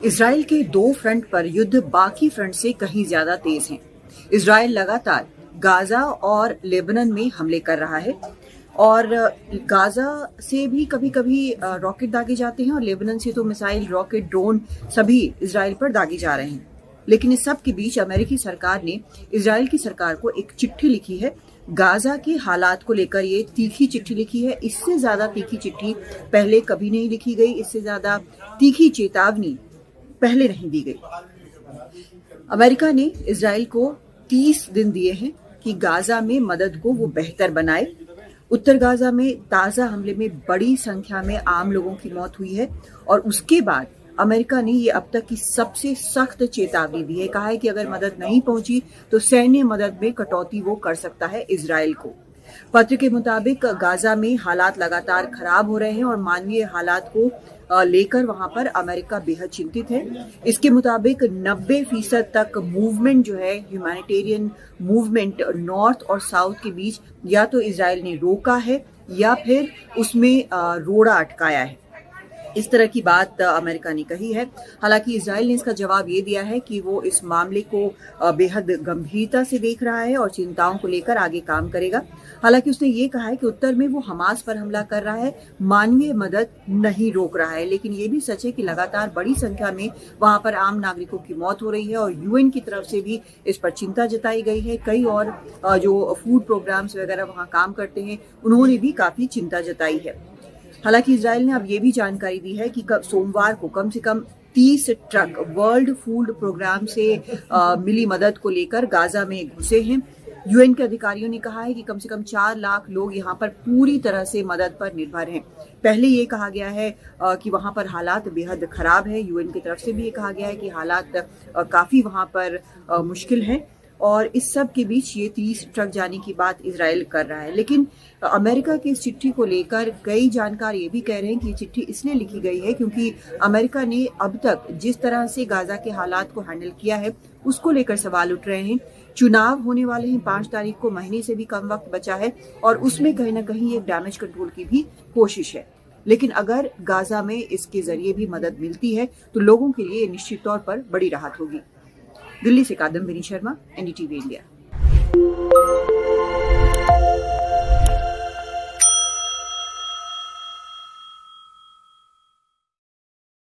Israel के दो front पर युद्ध बाकी फ्रंट से कहीं ज्यादा तेज है। इसराइल लगातार गाजा और लेबनान में हमले कर रहा है और गाजा से भी कभी कभी रॉकेट दागे जाते हैं और लेबनान से तो मिसाइल, रॉकेट, ड्रोन सभी इसराइल पर दागे जा रहे हैं। लेकिन इस सब के बीच अमेरिकी सरकार ने इसराइल की सरकार को एक चिट्ठी लिखी है। गाजा के हालात को लेकर ये तीखी चिट्ठी लिखी है। इससे ज्यादा तीखी चिट्ठी पहले कभी नहीं लिखी गई। इससे ज्यादा तीखी चेतावनी पहले नहीं दी गई। अमेरिका ने इजराइल को 30 दिन दिए हैं कि गाजा में मदद को वो बेहतर बनाए। उत्तर गाजा में ताजा हमले में बड़ी संख्या में आम लोगों की मौत हुई है और उसके बाद अमेरिका ने ये अब तक की सबसे सख्त चेतावनी दी है। कहा है कि अगर मदद नहीं पहुंची तो सैन्य मदद में कटौती वो कर सकता है इजराइल को। पत्र के मुताबिक गाजा में हालात लगातार खराब हो रहे हैं और मानवीय हालात को लेकर वहां पर अमेरिका बेहद चिंतित है। इसके मुताबिक 90% तक मूवमेंट जो है, ह्यूमैनिटेरियन मूवमेंट नॉर्थ और साउथ के बीच, या तो इजराइल ने रोका है या फिर उसमें रोड़ा अटकाया है। इस तरह की बात अमेरिका ने कही है। हालांकि इजराइल ने इसका जवाब ये दिया है कि वो इस मामले को बेहद गंभीरता से देख रहा है और चिंताओं को लेकर आगे काम करेगा। हालांकि उसने ये कहा है कि उत्तर में वो हमास पर हमला कर रहा है, मानवीय मदद नहीं रोक रहा है। लेकिन ये भी सच है कि लगातार बड़ी संख्या में वहां पर आम नागरिकों की मौत हो रही है और यूएन की तरफ से भी इस पर चिंता जताई गई है। कई और जो फूड प्रोग्राम्स वगैरह वहां काम करते हैं, उन्होंने भी काफी चिंता जताई है। हालांकि इजराइल ने अब ये भी जानकारी दी है कि सोमवार को कम से कम 30 ट्रक वर्ल्ड फूड प्रोग्राम से मिली मदद को लेकर गाजा में घुसे हैं। यूएन के अधिकारियों ने कहा है कि कम से कम 4 लाख लोग यहां पर पूरी तरह से मदद पर निर्भर हैं। पहले ये कहा गया है कि वहां पर हालात बेहद खराब है। यूएन की तरफ से भी ये कहा गया है कि हालात काफी वहां पर मुश्किल हैं और इस सब के बीच ये 30 ट्रक जाने की बात इजराइल कर रहा है। लेकिन अमेरिका की इस चिट्ठी को लेकर कई जानकार ये भी कह रहे हैं कि ये चिट्ठी इसलिए लिखी गई है क्योंकि अमेरिका ने अब तक जिस तरह से गाजा के हालात को हैंडल किया है उसको लेकर सवाल उठ रहे हैं। चुनाव होने वाले हैं, 5 तारीख को, महीने से भी कम वक्त बचा है और उसमें कहीं ना कहीं एक डैमेज कंट्रोल की भी कोशिश है। लेकिन अगर गाजा में इसके जरिए भी मदद मिलती है तो लोगों के लिए निश्चित तौर पर बड़ी राहत होगी। दिल्ली से कादम्बिनी शर्मा, एनडीटीवी इंडिया।